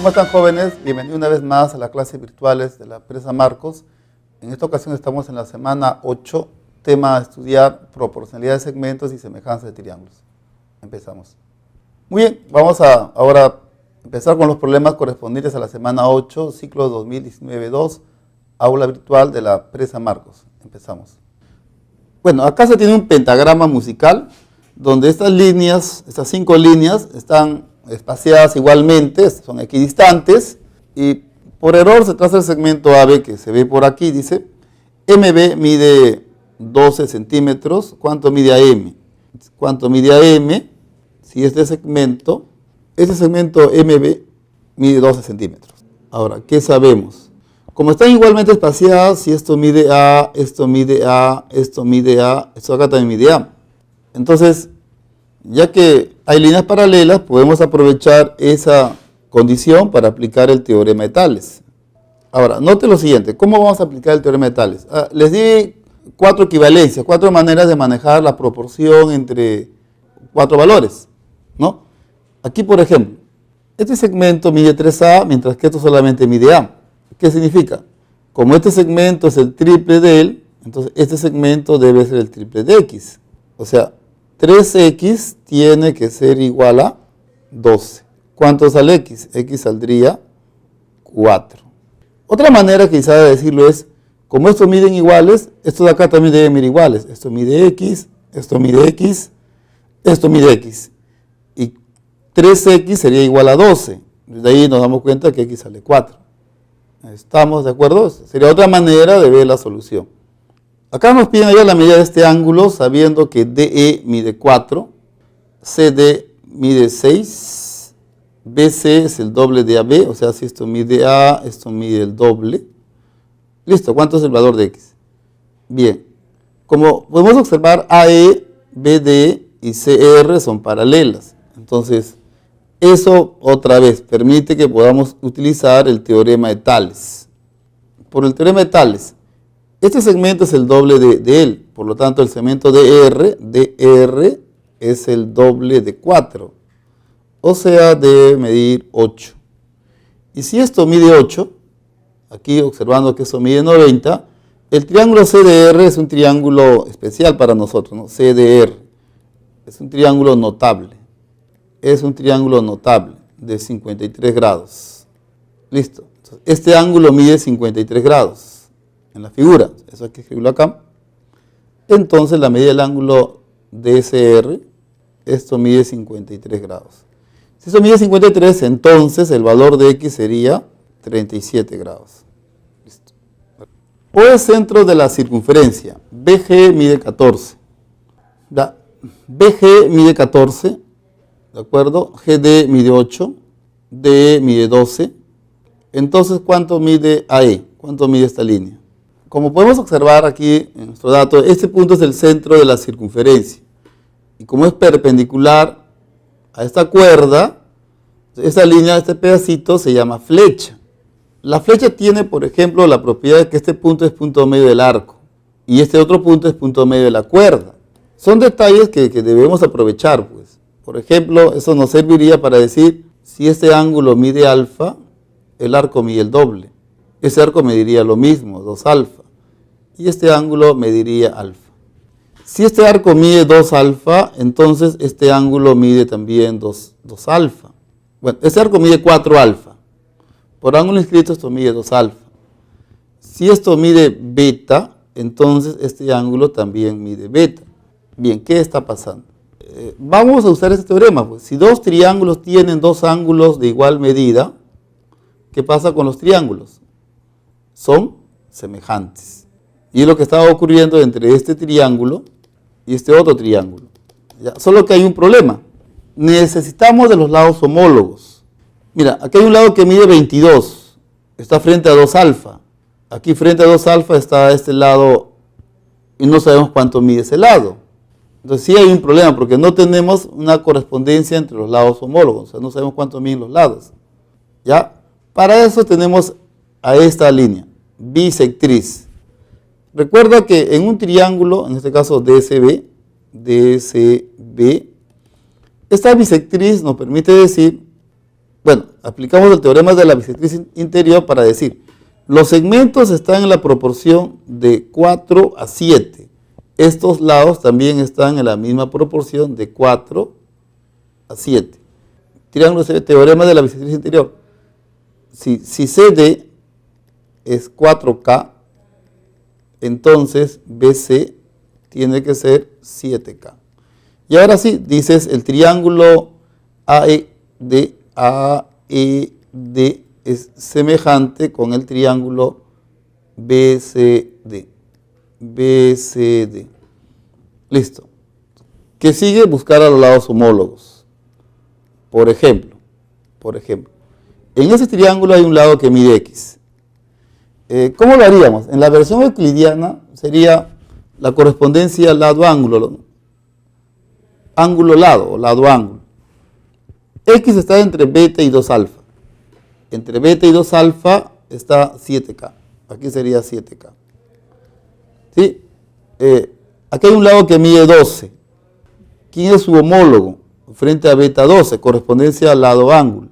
¿Cómo están, jóvenes? Bienvenidos una vez más a las clases virtuales de la empresa Marcos. En esta ocasión estamos en la semana 8, tema a estudiar proporcionalidad de segmentos y semejanza de triángulos. Empezamos. Muy bien, vamos a ahora empezar con los problemas correspondientes a la semana 8, ciclo 2019-2, aula virtual de la empresa Marcos. Empezamos. Bueno, acá se tiene un pentagrama musical donde estas líneas, estas 5 líneas, están espaciadas igualmente, son equidistantes, y por error se traza el segmento AB que se ve por aquí, dice, MB mide 12 centímetros, ¿cuánto mide AM? ¿Cuánto mide AM? Si este segmento MB mide 12 centímetros. Ahora, ¿qué sabemos? Como están igualmente espaciadas, si esto mide A, esto mide A, esto mide A, esto acá también mide A. Entonces, ya que hay líneas paralelas, podemos aprovechar esa condición para aplicar el teorema de Tales. Ahora, note lo siguiente, ¿cómo vamos a aplicar el teorema de Tales? Les di 4 equivalencias, 4 maneras de manejar la proporción entre 4 valores, ¿no? Aquí, por ejemplo, este segmento mide 3A, mientras que esto solamente mide A. ¿Qué significa? Como este segmento es el triple de él, entonces este segmento debe ser el triple de X. O sea, 3X tiene que ser igual a 12. ¿Cuánto sale X? X saldría 4. Otra manera quizá de decirlo es, como estos miden iguales, estos de acá también deben medir iguales. Esto mide X, esto mide X, esto mide X. Y 3X sería igual a 12. Desde ahí nos damos cuenta que X sale 4. ¿Estamos de acuerdo? Sería otra manera de ver la solución. Acá nos piden hallar la medida de este ángulo, sabiendo que DE mide 4, CD mide 6, BC es el doble de AB, o sea, si esto mide A, esto mide el doble. Listo, ¿cuánto es el valor de X? Bien, como podemos observar, AE, BD y CR son paralelas. Entonces, eso otra vez permite que podamos utilizar el teorema de Tales. Por el teorema de Tales, este segmento es el doble de él, por lo tanto el segmento DR es el doble de 4, o sea, debe medir 8. Y si esto mide 8, aquí observando que eso mide 90, el triángulo CDR es un triángulo especial para nosotros, ¿no? CDR es un triángulo notable. Es un triángulo notable de 53 grados. Listo. Entonces, este ángulo mide 53 grados en la figura. Eso hay que escribirlo acá. Entonces, la medida del ángulo DSR, esto mide 53 grados. Si eso mide 53, entonces el valor de X sería 37 grados. Listo. O el centro de la circunferencia. BG mide 14. BG mide 14. ¿De acuerdo? GD mide 8, DE mide 12. Entonces, ¿cuánto mide AE? ¿Cuánto mide esta línea? Como podemos observar aquí en nuestro dato, este punto es el centro de la circunferencia. Y como es perpendicular a esta cuerda, esta línea, este pedacito se llama flecha. La flecha tiene, por ejemplo, la propiedad de que este punto es punto medio del arco y este otro punto es punto medio de la cuerda. Son detalles que debemos aprovechar, pues. Por ejemplo, eso nos serviría para decir, si este ángulo mide alfa, el arco mide el doble. Ese arco mediría lo mismo, 2 alfa. Y este ángulo mediría alfa. Si este arco mide 2 alfa, entonces este ángulo mide también 2 alfa. Bueno, este arco mide 4 alfa. Por ángulo inscrito esto mide 2 alfa. Si esto mide beta, entonces este ángulo también mide beta. Bien, ¿qué está pasando? Vamos a usar este teorema, pues. Si 2 triángulos tienen 2 ángulos de igual medida, ¿qué pasa con los triángulos? Son semejantes. Y es lo que estaba ocurriendo entre este triángulo y este otro triángulo. ¿Ya? Solo que hay un problema. Necesitamos de los lados homólogos. Mira, aquí hay un lado que mide 22, está frente a 2 alfa. Aquí frente a 2 alfa está este lado y no sabemos cuánto mide ese lado. Entonces sí hay un problema porque no tenemos una correspondencia entre los lados homólogos, o sea, no sabemos cuánto miden los lados. ¿Ya? Para eso tenemos a esta línea, bisectriz. Recuerda que en un triángulo, en este caso DCB, esta bisectriz nos permite decir Bueno, aplicamos el teorema de la bisectriz interior para decir, los segmentos están en la proporción de 4 a 7. Estos lados también están en la misma proporción de 4 a 7. Triángulo teorema de la bisectriz interior. Si CD es 4K, entonces BC tiene que ser 7K. Y ahora sí, dices el triángulo AED es semejante con el triángulo BCD. Listo. ¿Qué sigue? Buscar a los lados homólogos. Por ejemplo, en ese triángulo hay un lado que mide X. ¿Cómo lo haríamos? En la versión euclidiana sería la correspondencia lado-ángulo, ángulo-lado o lado-ángulo. X está entre beta y 2 alfa. Entre beta y 2 alfa está 7K. Aquí sería 7K. ¿Sí? Aquí hay un lado que mide 12. ¿Quién es su homólogo? Frente a beta 12, correspondencia lado-ángulo.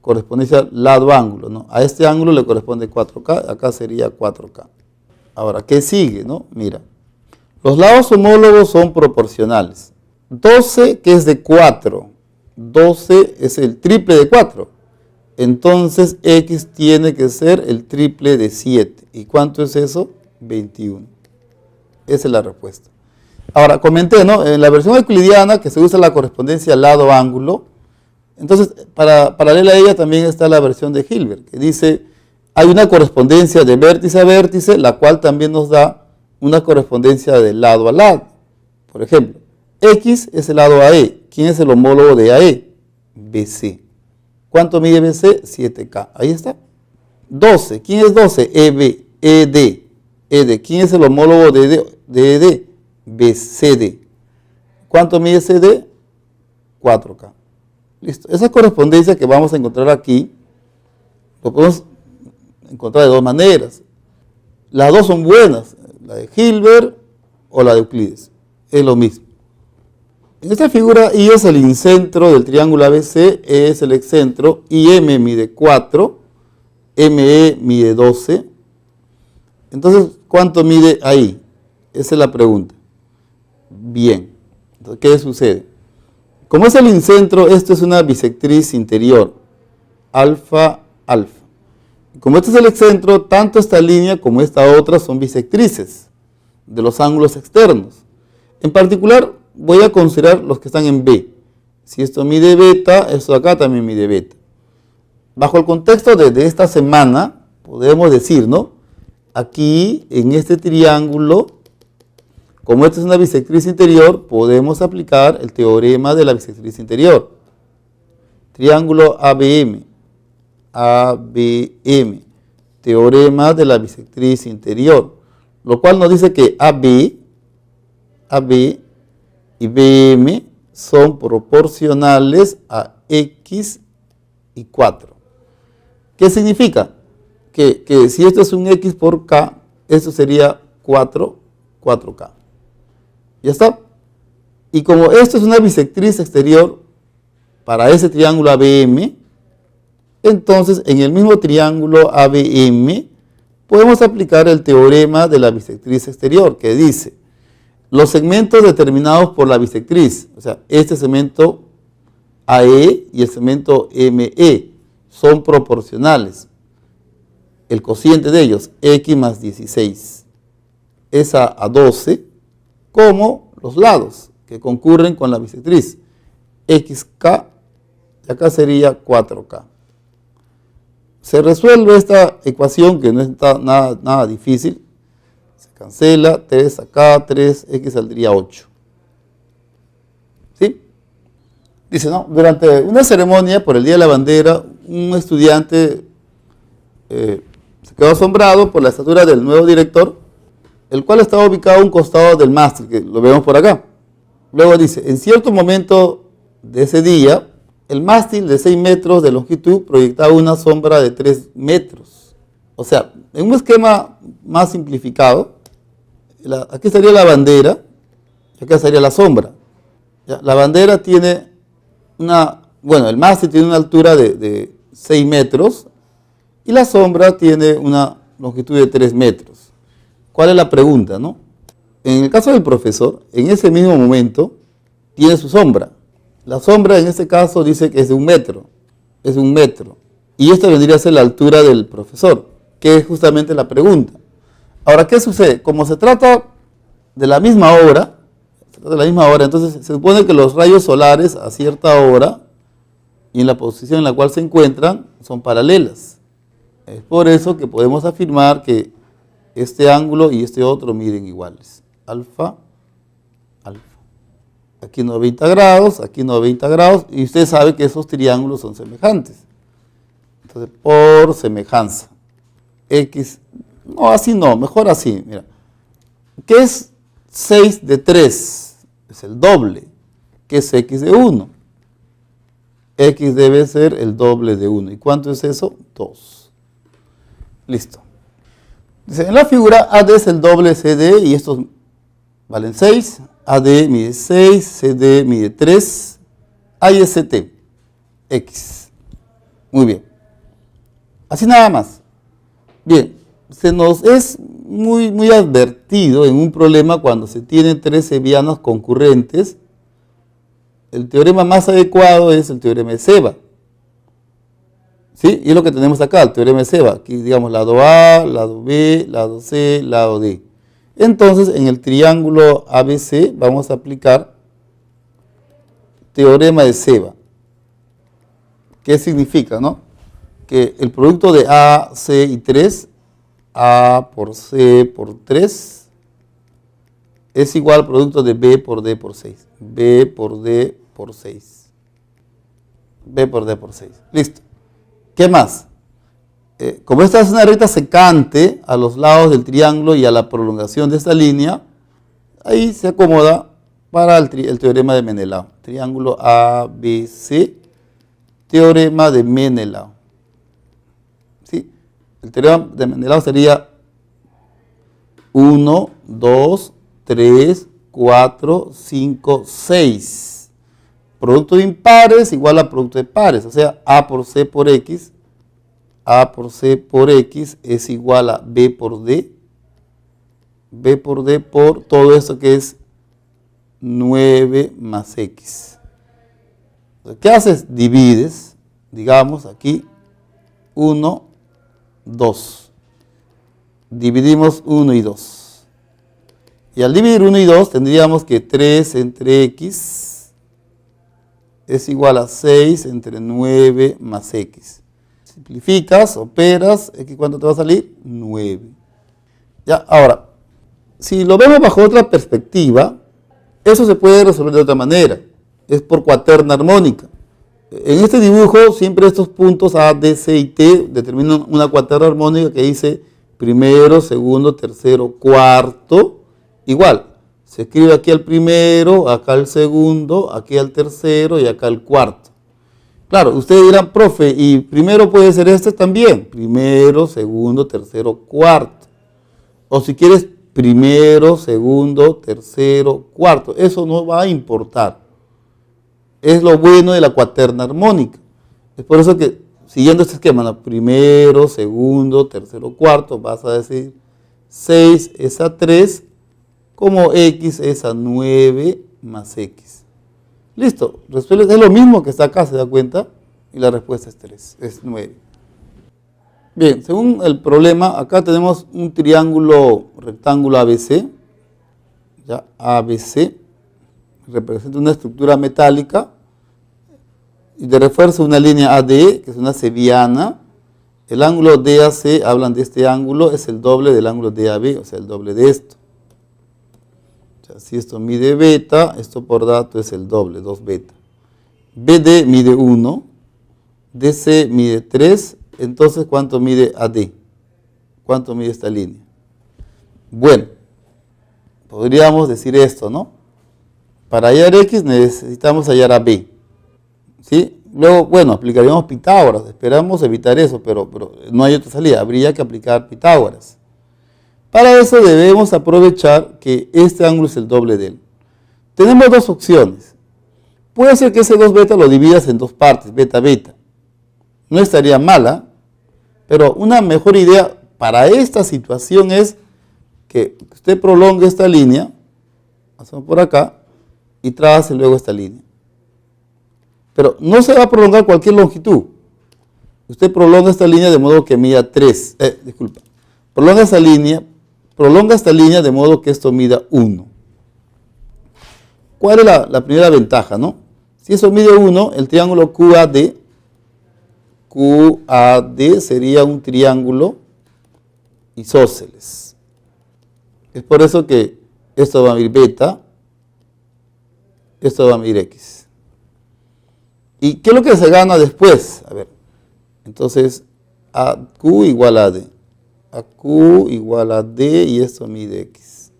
Correspondencia lado-ángulo, ¿no? A este ángulo le corresponde 4K, acá sería 4K. Ahora, ¿qué sigue, no? Mira, los lados homólogos son proporcionales. 12, que es de 4, 12 es el triple de 4. Entonces, X tiene que ser el triple de 7. ¿Y cuánto es eso? 21. Esa es la respuesta. Ahora, comenté, ¿no? En la versión euclidiana, que se usa la correspondencia lado-ángulo, entonces, paralela a ella también está la versión de Hilbert, que dice, hay una correspondencia de vértice a vértice, la cual también nos da una correspondencia de lado a lado. Por ejemplo, X es el lado AE. ¿Quién es el homólogo de AE? BC. ¿Cuánto mide BC? 7K. Ahí está. 12. ¿Quién es 12? ED. ¿Quién es el homólogo de ED? BCD. ¿Cuánto mide CD? 4K. Listo. Esa correspondencia que vamos a encontrar aquí, lo podemos encontrar de dos maneras. Las dos son buenas, la de Hilbert o la de Euclides. Es lo mismo. En esta figura, I es el incentro del triángulo ABC, E es el excentro, IM mide 4, ME mide 12. Entonces, ¿cuánto mide ahí? Esa es la pregunta. Bien. Entonces, ¿qué sucede? Como es el incentro, esto es una bisectriz interior, alfa, alfa. Como este es el excentro, tanto esta línea como esta otra son bisectrices de los ángulos externos. En particular, voy a considerar los que están en B. Si esto mide beta, esto acá también mide beta. Bajo el contexto de esta semana, podemos decir, ¿no? Aquí, en este triángulo, como esta es una bisectriz interior, podemos aplicar el teorema de la bisectriz interior. Triángulo ABM, teorema de la bisectriz interior, lo cual nos dice que AB y BM son proporcionales a X y 4. ¿Qué significa? Que si esto es un X por K, esto sería 4K. Ya está. Y como esto es una bisectriz exterior para ese triángulo ABM, entonces en el mismo triángulo ABM podemos aplicar el teorema de la bisectriz exterior, que dice, los segmentos determinados por la bisectriz, o sea, este segmento AE y el segmento ME, son proporcionales. El cociente de ellos, X más 16, es a 12, como los lados que concurren con la bisectriz, XK, y acá sería 4K. Se resuelve esta ecuación, que no está nada difícil. Se cancela, 3 acá, 3, saldría 8. ¿Sí? Dice, ¿no? Durante una ceremonia por el Día de la Bandera, un estudiante se quedó asombrado por la estatura del nuevo director, el cual estaba ubicado a un costado del mástil, que lo vemos por acá. Luego dice, en cierto momento de ese día, el mástil de 6 metros de longitud proyectaba una sombra de 3 metros. O sea, en un esquema más simplificado, aquí estaría la bandera y acá estaría la sombra. ¿Ya? La bandera tiene una Bueno, el mástil tiene una altura de 6 metros y la sombra tiene una longitud de 3 metros. ¿Cuál es la pregunta, no? En el caso del profesor, en ese mismo momento, tiene su sombra. La sombra en este caso dice que es de 1 metro. Es de 1 metro. Y esta vendría a ser la altura del profesor, que es justamente la pregunta. Ahora, ¿qué sucede? Como se trata de la misma hora, entonces se supone que los rayos solares a cierta hora y en la posición en la cual se encuentran son paralelas. Es por eso que podemos afirmar que este ángulo y este otro miden iguales. Alfa, alfa. Aquí 90 grados, aquí 90 grados, y usted sabe que esos triángulos son semejantes. Entonces, por semejanza, X, no, así no, mejor así, mira. ¿Qué es 6 de 3? Es el doble. ¿Qué es X de 1? X debe ser el doble de 1. ¿Y cuánto es eso? 2. Listo. Dice, en la figura AD es el doble de CD y estos valen 6. AD mide 6, CD mide 3. A y ST, X. Muy bien. Así nada más. Bien, se nos es muy advertido en un problema cuando se tienen 3 sevianos concurrentes. El teorema más adecuado es el teorema de Ceva. ¿Sí? Y es lo que tenemos acá, el teorema de Ceva. Aquí digamos lado A, lado B, lado C, lado D. Entonces, en el triángulo ABC vamos a aplicar teorema de Ceva. ¿Qué significa, no? Que el producto de A, C y 3, A por C por 3, es igual al producto de B por D por 6. B por D por 6. B por D por 6. Listo. ¿Qué más? Como esta es una recta secante a los lados del triángulo y a la prolongación de esta línea, ahí se acomoda para el teorema de Menelau. Triángulo ABC, teorema de Menelau. ¿Sí? El teorema de Menelau sería 1, 2, 3, 4, 5, 6. Producto de impares igual a producto de pares, o sea, A por C por X, A por C por X es igual a B por D por todo esto que es 9 más X. ¿Qué haces? Divides, digamos aquí, 1, 2. Dividimos 1 y 2. Y al dividir 1 y 2 tendríamos que 3 entre X es igual a 6 entre 9 más X. Simplificas, operas, ¿aquí cuánto te va a salir? 9. Ya, ahora, si lo vemos bajo otra perspectiva, eso se puede resolver de otra manera. Es por cuaterna armónica. En este dibujo, siempre estos puntos A, D, C y T determinan una cuaterna armónica que dice primero, segundo, tercero, cuarto, igual. Se escribe aquí al primero, acá al segundo, aquí al tercero y acá al cuarto. Claro, ustedes dirán, profe, y primero puede ser este también. Primero, segundo, tercero, cuarto. O si quieres, primero, segundo, tercero, cuarto. Eso no va a importar. Es lo bueno de la cuaterna armónica. Es por eso que, siguiendo este esquema, ¿no? Primero, segundo, tercero, cuarto, vas a decir 6 es a 3, como X es a 9 más X. Listo, resuelves, es lo mismo que está acá, ¿se da cuenta? Y la respuesta es 3, es 9. Bien, según el problema, acá tenemos un triángulo rectángulo ABC, ya ABC, representa una estructura metálica, y de refuerzo una línea AD, que es una seviana. El ángulo DAC, hablan de este ángulo, es el doble del ángulo DAB, o sea, el doble de esto. Si esto mide beta, esto por dato es el doble, 2 beta. BD mide 1, DC mide 3, entonces ¿cuánto mide AD? ¿Cuánto mide esta línea? Bueno, podríamos decir esto, ¿no? Para hallar X necesitamos hallar a B. ¿Sí? Luego, bueno, aplicaríamos Pitágoras, esperamos evitar eso, pero no hay otra salida, habría que aplicar Pitágoras. Para eso debemos aprovechar que este ángulo es el doble de él. Tenemos dos opciones. Puede ser que ese 2 beta lo dividas en dos partes, beta, beta. No estaría mala, pero una mejor idea para esta situación es que usted prolongue esta línea, hacemos por acá, y trace luego esta línea. Pero no se va a prolongar cualquier longitud. Usted prolonga esta línea de modo que mida 3. Prolonga esta línea de modo que esto mida 1. ¿Cuál es la primera ventaja, no? Si eso mide 1, el triángulo QAD sería un triángulo isósceles. Es por eso que esto va a medir beta, esto va a medir X. ¿Y qué es lo que se gana después? A ver, entonces AQ igual a D. AQ igual a D y esto mide X.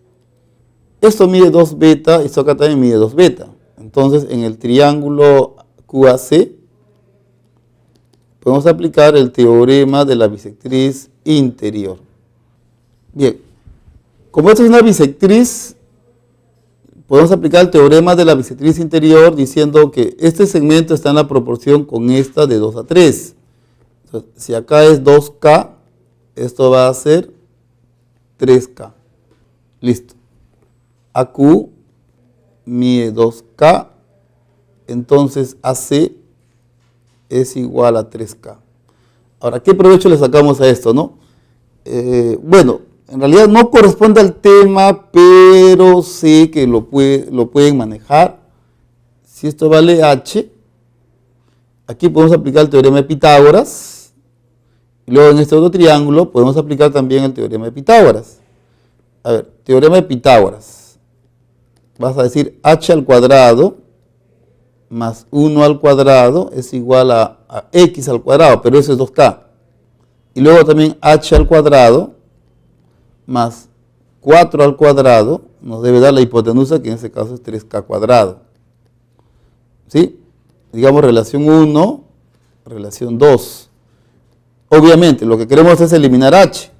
Esto mide 2 beta, esto acá también mide 2 beta. Entonces, en el triángulo QAC podemos aplicar el teorema de la bisectriz interior. Bien, como esto es una bisectriz, podemos aplicar el teorema de la bisectriz interior diciendo que este segmento está en la proporción con esta de 2 a 3. Entonces, si acá es 2K, esto va a ser 3K. Listo. AQ mide 2K, entonces AC es igual a 3K. Ahora, ¿qué provecho le sacamos a esto, no? Bueno, en realidad no corresponde al tema, pero sé que lo pueden manejar. Si esto vale H, aquí podemos aplicar el teorema de Pitágoras. Y luego en este otro triángulo podemos aplicar también el teorema de Pitágoras. A ver, teorema de Pitágoras. Vas a decir h al cuadrado más 1 al cuadrado es igual a x al cuadrado, pero eso es 2k. Y luego también h al cuadrado más 4 al cuadrado nos debe dar la hipotenusa, que en este caso es 3k cuadrado. ¿Sí? Digamos relación 1, relación 2. Obviamente lo que queremos es eliminar h.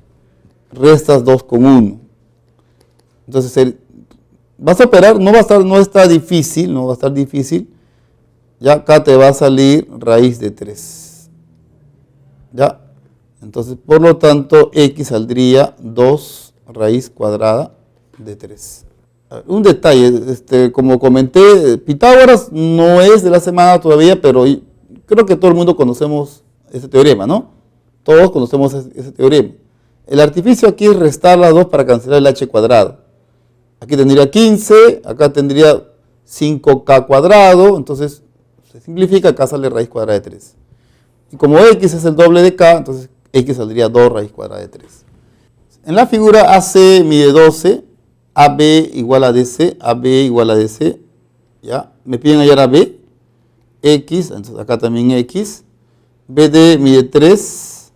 Restas 2 con 1. Entonces vas a operar, no va a estar difícil. Ya acá te va a salir raíz de 3. ¿Ya? Entonces, por lo tanto, x saldría 2 raíz cuadrada de 3. Un detalle, como comenté, Pitágoras no es de la semana todavía, pero creo que todo el mundo conocemos ese teorema, ¿no? Todos conocemos ese teorema. El artificio aquí es restar las 2 para cancelar el h cuadrado. Aquí tendría 15, acá tendría 5k cuadrado, entonces se simplifica, acá sale raíz cuadrada de 3. Y como x es el doble de k, entonces x saldría 2 raíz cuadrada de 3. En la figura AC mide 12, AB igual a DC, AB igual a DC, ¿ya? Me piden hallar AB, X, entonces acá también X, BD mide 3,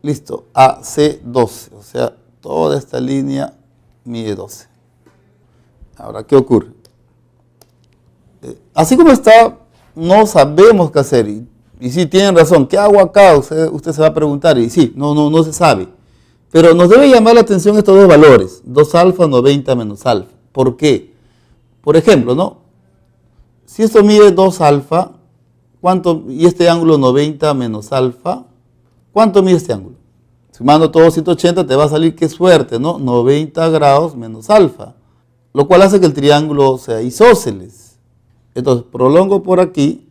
listo, AC 12, o sea, toda esta línea mide 12. Ahora, ¿qué ocurre? Así como está, no sabemos qué hacer. Y sí, tienen razón. ¿Qué hago acá? Usted se va a preguntar. Y sí, no se sabe. Pero nos debe llamar la atención estos dos valores. 2 alfa, 90 menos alfa. ¿Por qué? Por ejemplo, ¿no? Si esto mide 2 alfa, ¿cuánto? Y este ángulo 90 menos alfa, ¿cuánto mide este ángulo? Sumando todo 180 te va a salir, qué suerte, ¿no? 90 grados menos alfa. Lo cual hace que el triángulo sea isósceles. Entonces, prolongo por aquí,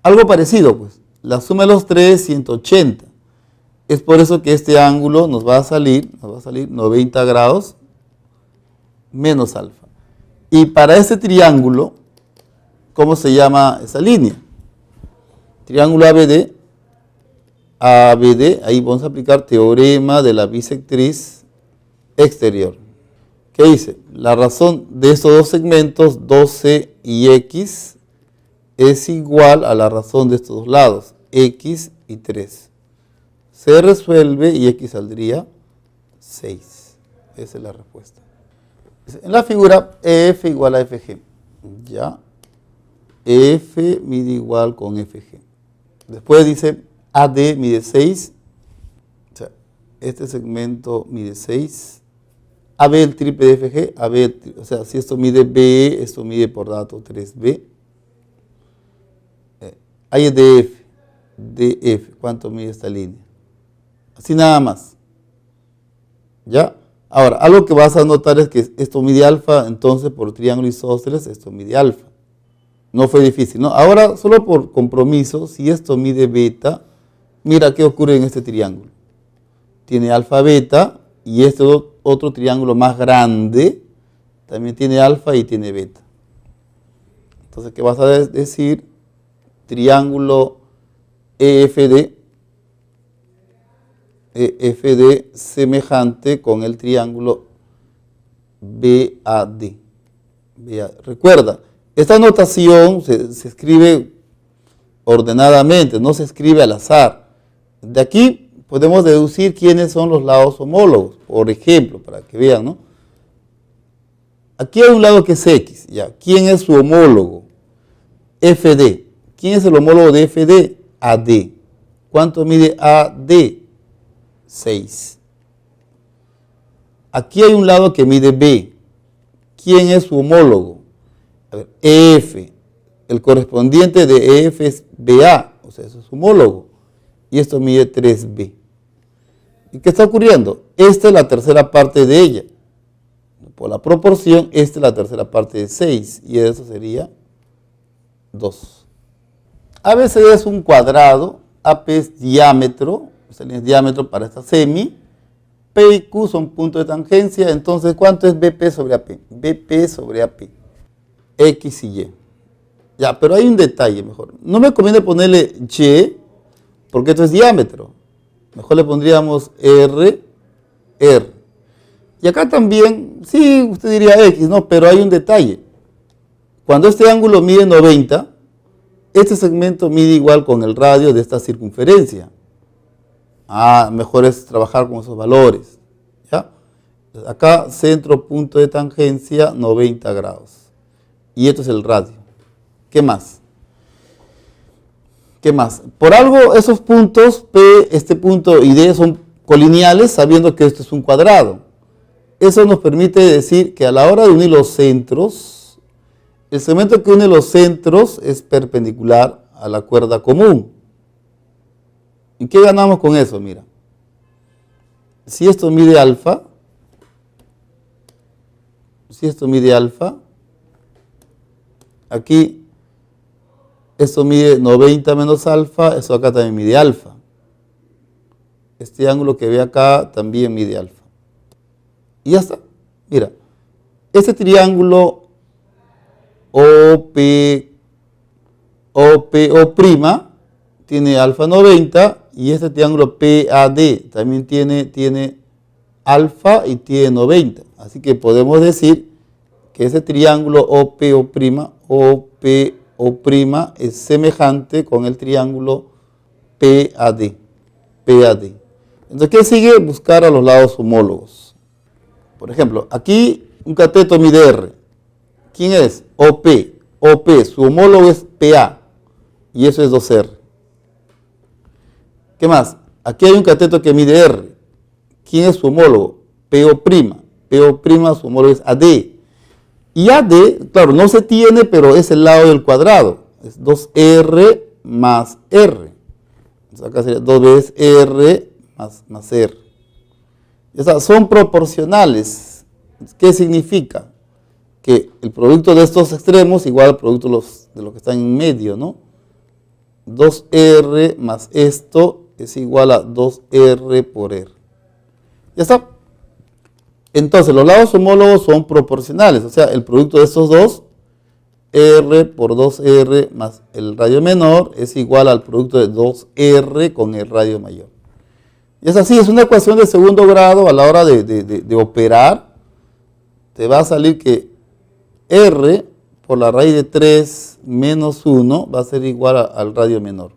algo parecido, pues, la suma de los 3, 180. Es por eso que este ángulo nos va a salir 90 grados menos alfa. Y para este triángulo, ¿cómo se llama esa línea? Triángulo ABD, ahí vamos a aplicar teorema de la bisectriz exterior. ¿Qué dice? La razón de estos dos segmentos, 12 y x, es igual a la razón de estos dos lados, x y 3. Se resuelve y x saldría 6. Esa es la respuesta. En la figura, EF igual a FG. Ya. EF mide igual con FG. Después dice AD mide 6. O sea, este segmento mide 6. AB el triple de FG, o sea, si esto mide B, esto mide por dato 3B. Ahí es DF. DF. ¿Cuánto mide esta línea? Así nada más. ¿Ya? Ahora, algo que vas a notar es que esto mide alfa, entonces por triángulo isósceles esto mide alfa. No fue difícil, ¿no? Ahora, solo por compromiso, si esto mide beta, mira qué ocurre en este triángulo. Tiene alfa beta y este otro triángulo más grande también tiene alfa y tiene beta. Entonces, ¿qué vas a decir? Triángulo EFD semejante con el triángulo BAD. Recuerda, esta notación se escribe ordenadamente, no se escribe al azar. De aquí podemos deducir quiénes son los lados homólogos. Por ejemplo, para que vean, ¿no? Aquí hay un lado que es X, ¿ya? ¿Quién es su homólogo? FD. ¿Quién es el homólogo de FD? AD. ¿Cuánto mide AD? 6. Aquí hay un lado que mide B. ¿Quién es su homólogo? A ver, EF. El correspondiente de EF es BA, o sea, eso es su homólogo. Y esto mide 3B. ¿Y qué está ocurriendo? Esta es la tercera parte de ella. Por la proporción, esta es la tercera parte de 6. Y eso sería 2. ABC es un cuadrado, AP es diámetro, esta línea es diámetro para esta semi, P y Q son puntos de tangencia, entonces ¿cuánto es BP sobre AP? BP sobre AP, X y Y. Ya, pero hay un detalle mejor. No me conviene ponerle Y, porque esto es diámetro. Mejor le pondríamos R. Y acá también, sí, usted diría X, ¿no? Pero hay un detalle. Cuando este ángulo mide 90, este segmento mide igual con el radio de esta circunferencia. Mejor es trabajar con esos valores. ¿Ya? Acá, centro, punto de tangencia, 90 grados. Y esto es el radio. ¿Qué más? ¿Qué más? Por algo, esos puntos, P, este punto y D, son colineales, sabiendo que esto es un cuadrado. Eso nos permite decir que a la hora de unir los centros, el segmento que une los centros es perpendicular a la cuerda común. ¿Y qué ganamos con eso? Mira, si esto mide alfa, aquí esto mide 90 menos alfa, eso acá también mide alfa. Este ángulo que ve acá también mide alfa. Y ya está. Mira, este triángulo OP, O' tiene alfa 90 y este triángulo PAD también tiene alfa y tiene 90. Así que podemos decir que ese triángulo OPO' es semejante con el triángulo PAD. Entonces, ¿qué sigue? Buscar a los lados homólogos. Por ejemplo, aquí un cateto mide R. ¿Quién es? OP. Su homólogo es PA. Y eso es 2R. ¿Qué más? Aquí hay un cateto que mide R. ¿Quién es su homólogo? PO'. Su homólogo es AD. Y AD, claro, no se tiene, pero es el lado del cuadrado. Es 2R más R. Entonces acá sería 2 veces R más R. Son proporcionales. ¿Qué significa? Que el producto de estos extremos igual al producto de los que están en medio, ¿no? 2R más esto es igual a 2R por R. Ya está. Entonces, los lados homólogos son proporcionales, o sea, el producto de estos dos, R por 2R más el radio menor, es igual al producto de 2R con el radio mayor. Y es así, es una ecuación de segundo grado. A la hora de operar, te va a salir que R por la raíz de 3 menos 1 va a ser igual al radio menor.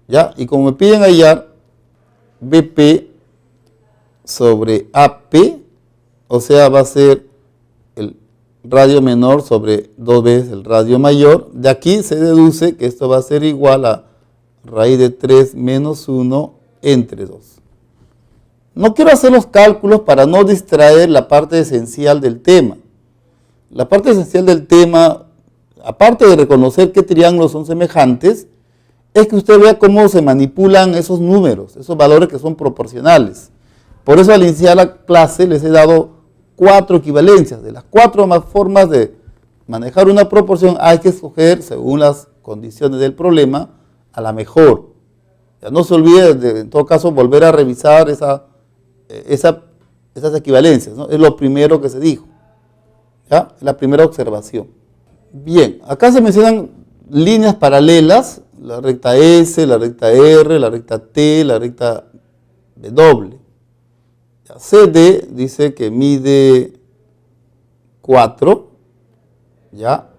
¿Ya? Y como me piden hallar BP sobre AP, o sea, va a ser el radio menor sobre 2 veces el radio mayor. De aquí se deduce que esto va a ser igual a raíz de 3 menos 1 entre 2. No quiero hacer los cálculos para no distraer la parte esencial del tema. La parte esencial del tema, aparte de reconocer qué triángulos son semejantes, es que usted vea cómo se manipulan esos números, esos valores que son proporcionales. Por eso al iniciar la clase les he dado 4 equivalencias. De las 4 más formas de manejar una proporción hay que escoger, según las condiciones del problema, a la mejor. Ya no se olvide, en todo caso, volver a revisar esas equivalencias, ¿no? Es lo primero que se dijo, ¿ya? La primera observación. Bien, acá se mencionan líneas paralelas, la recta S, la recta R, la recta T, la recta W. Ya, CD dice que mide 4, ¿ya?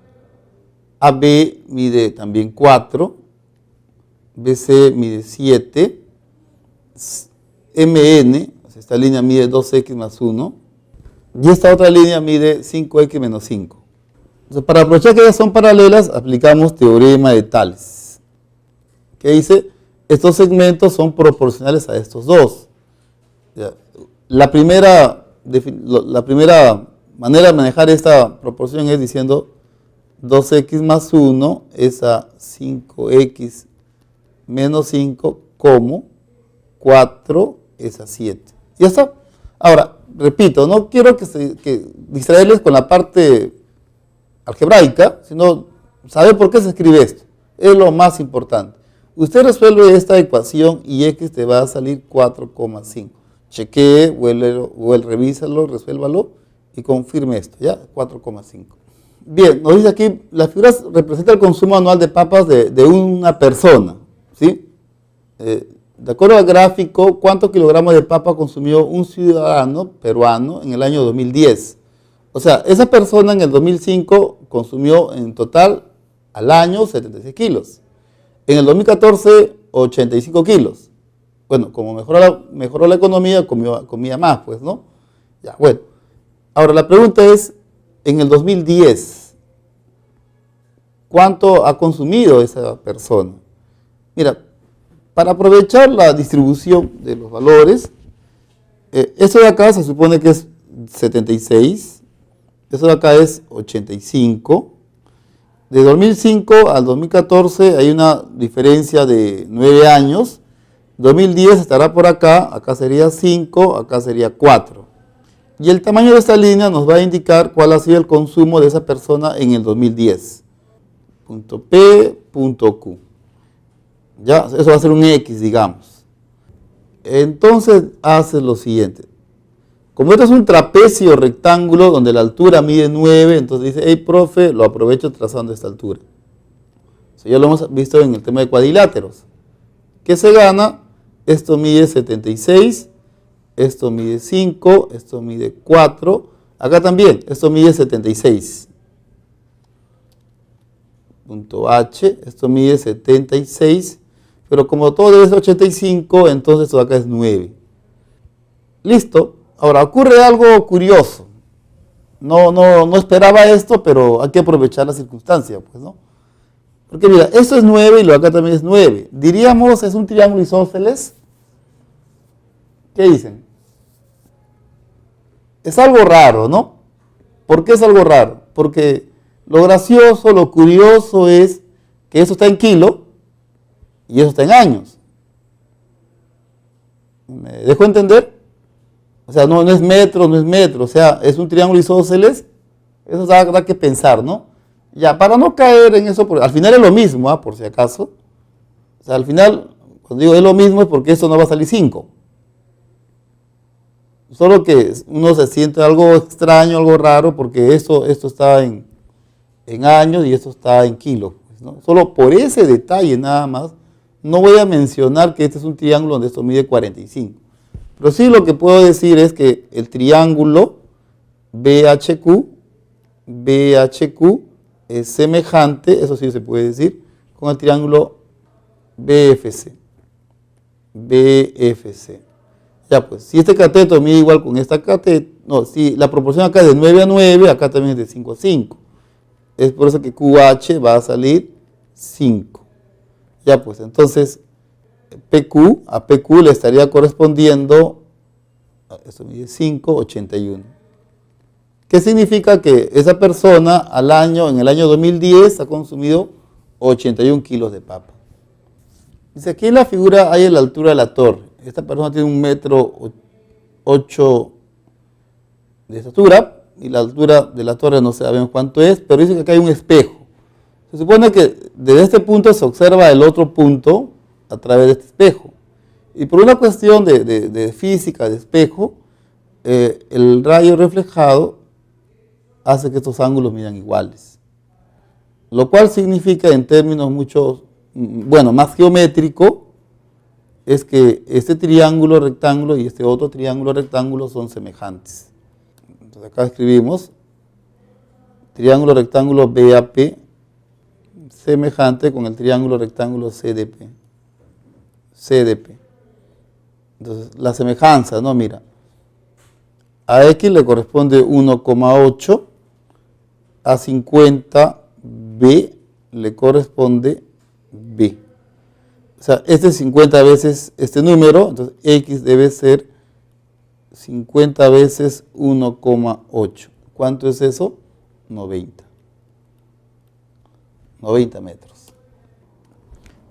AB mide también 4, BC mide 7, MN, o sea, esta línea mide 2x más 1, y esta otra línea mide 5x menos 5. Entonces, para aprovechar que ellas son paralelas, aplicamos teorema de Tales, que dice, estos segmentos son proporcionales a estos dos. Ya, la primera manera de manejar esta proporción es diciendo 2x más 1 es a 5x menos 5 como 4 es a 7. Ya está. Ahora, repito, no quiero que distraerles con la parte algebraica, sino saber por qué se escribe esto. Es lo más importante. Usted resuelve esta ecuación y x te va a salir 4,5. Chequee, revísalo, resuélvalo y confirme esto, ¿ya? 4,5. Bien, nos dice aquí, las figuras representan el consumo anual de papas de una persona, ¿sí? De acuerdo al gráfico, ¿cuántos kilogramos de papa consumió un ciudadano peruano en el año 2010? O sea, esa persona en el 2005 consumió en total al año 76 kilos. En el 2014, 85 kilos. Bueno, como mejoró la economía, comía más, pues, ¿no? Ya, bueno. Ahora, la pregunta es, en el 2010, ¿cuánto ha consumido esa persona? Mira, para aprovechar la distribución de los valores, eso de acá se supone que es 76, eso de acá es 85. De 2005 al 2014 hay una diferencia de 9 años. 2010 estará por acá, acá sería 5, acá sería 4. Y el tamaño de esta línea nos va a indicar cuál ha sido el consumo de esa persona en el 2010. Punto P, punto Q. Ya, eso va a ser un X, digamos. Entonces haces lo siguiente. Como esto es un trapecio rectángulo donde la altura mide 9, entonces dice, hey, profe, lo aprovecho trazando esta altura. Eso ya lo hemos visto en el tema de cuadriláteros. ¿Qué se gana? Esto mide 76, esto mide 5, esto mide 4, acá también, esto mide 76. Punto H, esto mide 76, pero como todo debe ser 85, entonces esto de acá es 9. Listo. Ahora, ocurre algo curioso. No esperaba esto, pero hay que aprovechar la circunstancia, pues, ¿no? Porque mira, esto es 9 y lo de acá también es 9. Diríamos, es un triángulo isósceles. ¿Qué dicen? Es algo raro, ¿no? ¿Por qué es algo raro? Porque lo gracioso, lo curioso es que eso está en kilo y eso está en años. ¿Me dejo entender? O sea, no es metro, o sea, es un triángulo isósceles. Eso da que pensar, ¿no? Ya, para no caer en eso, al final es lo mismo, por si acaso. O sea, al final, cuando digo es lo mismo es porque esto no va a salir 5. Solo que uno se siente algo extraño, algo raro, porque esto está en años y esto está en kilos, ¿no? Solo por ese detalle nada más, no voy a mencionar que este es un triángulo donde esto mide 45. Pero sí lo que puedo decir es que el triángulo BHQ es semejante, eso sí se puede decir, con el triángulo BFC. Ya pues, si este cateto mide igual con esta cateto, no, si la proporción acá es de 9 a 9, acá también es de 5 a 5. Es por eso que QH va a salir 5. Ya pues, entonces a PQ le estaría correspondiendo, esto mide 5, 81. ¿Qué significa? Que esa persona en el año 2010 ha consumido 81 kilos de papa. Dice, aquí en la figura hay la altura de la torre. Esta persona tiene 1,8 m de estatura y la altura de la torre no sabemos cuánto es, pero dice que acá hay un espejo. Se supone que desde este punto se observa el otro punto a través de este espejo. Y por una cuestión de física de espejo, el rayo reflejado hace que estos ángulos midan iguales. Lo cual significa en términos más geométrico, es que este triángulo rectángulo y este otro triángulo rectángulo son semejantes. Entonces acá escribimos triángulo rectángulo BAP semejante con el triángulo rectángulo CDP. Entonces la semejanza, ¿no? Mira, a X le corresponde 1,8, a 50 B le corresponde B. O sea, este es 50 veces este número, entonces X debe ser 50 veces 1,8. ¿Cuánto es eso? 90. 90 metros.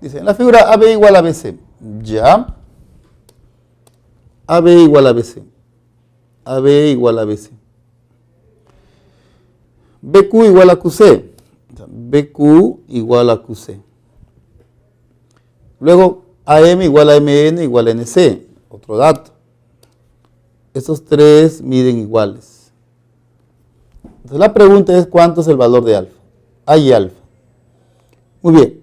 Dice, en la figura AB igual a BC. Ya. AB igual a BC. AB igual a BC. BQ igual a QC. BQ igual a QC. Luego, AM igual a MN igual a NC. Otro dato. Estos tres miden iguales. Entonces la pregunta es, ¿cuánto es el valor de alfa? A y alfa. Muy bien.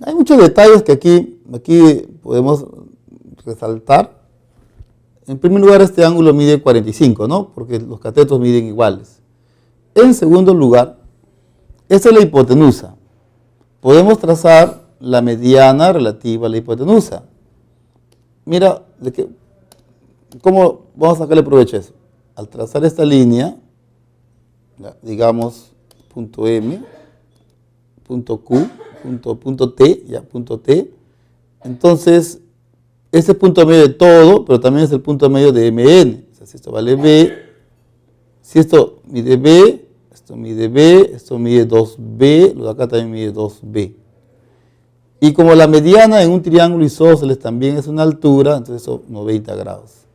Hay muchos detalles que aquí podemos resaltar. En primer lugar, este ángulo mide 45, ¿no? Porque los catetos miden iguales. En segundo lugar, esta es la hipotenusa. Podemos trazar la mediana relativa a la hipotenusa. Mira, ¿cómo vamos a sacarle provecho a eso? Al trazar esta línea, digamos, punto M, punto Q, punto T, punto T, entonces, este punto medio de todo, pero también es el punto medio de MN. O sea, si esto vale B, si esto mide B, esto mide B, esto mide 2B, lo de acá también mide 2B. Y como la mediana en un triángulo isósceles también es una altura, entonces eso 90 grados.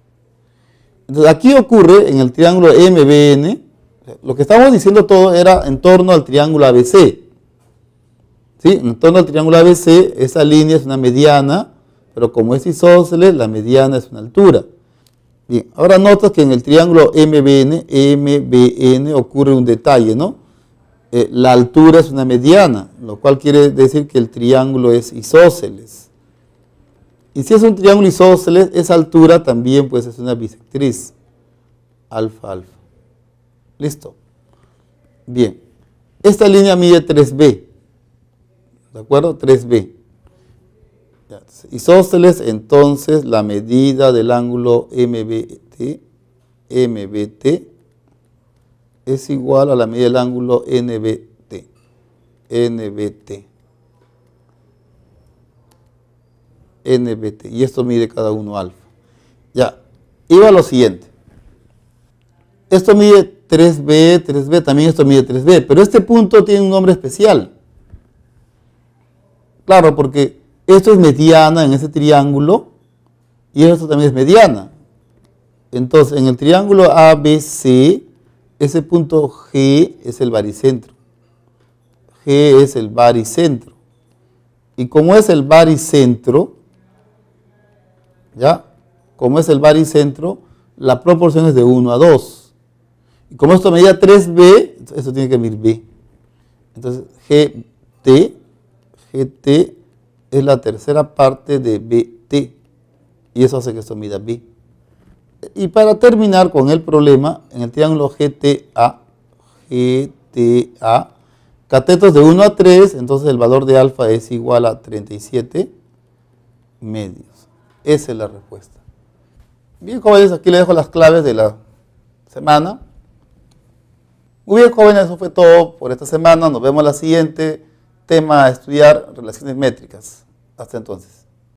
Entonces aquí ocurre en el triángulo MBN, lo que estamos diciendo todo era en torno al triángulo ABC. ¿Sí? En torno al triángulo ABC, esa línea es una mediana, pero como es isósceles, la mediana es una altura. Bien, ahora notas que en el triángulo MBN ocurre un detalle, ¿no? La altura es una mediana, lo cual quiere decir que el triángulo es isósceles. Y si es un triángulo isósceles, esa altura también pues es una bisectriz, alfa, alfa. ¿Listo? Bien, esta línea mide 3B, ¿de acuerdo? 3B. Isósceles, entonces la medida del ángulo MBT es igual a la medida del ángulo NBT. Y esto mide cada uno alfa. Ya, iba a lo siguiente. Esto mide 3B, también esto mide 3B, pero este punto tiene un nombre especial. Claro, porque esto es mediana en ese triángulo y esto también es mediana. Entonces, en el triángulo ABC, ese punto G es el baricentro. G es el baricentro. Y como es el baricentro, ¿ya? Como es el baricentro, la proporción es de 1 a 2. Y como esto medía 3B, esto tiene que medir B. Entonces, GT es la tercera parte de BT. Y eso hace que esto mida B. Y para terminar con el problema, en el triángulo GTA, catetos de 1 a 3, entonces el valor de alfa es igual a 37 medios. Esa es la respuesta. Bien, jóvenes, aquí les dejo las claves de la semana. Muy bien, jóvenes, eso fue todo por esta semana. Nos vemos la siguiente. Tema a estudiar, relaciones métricas. Hasta entonces.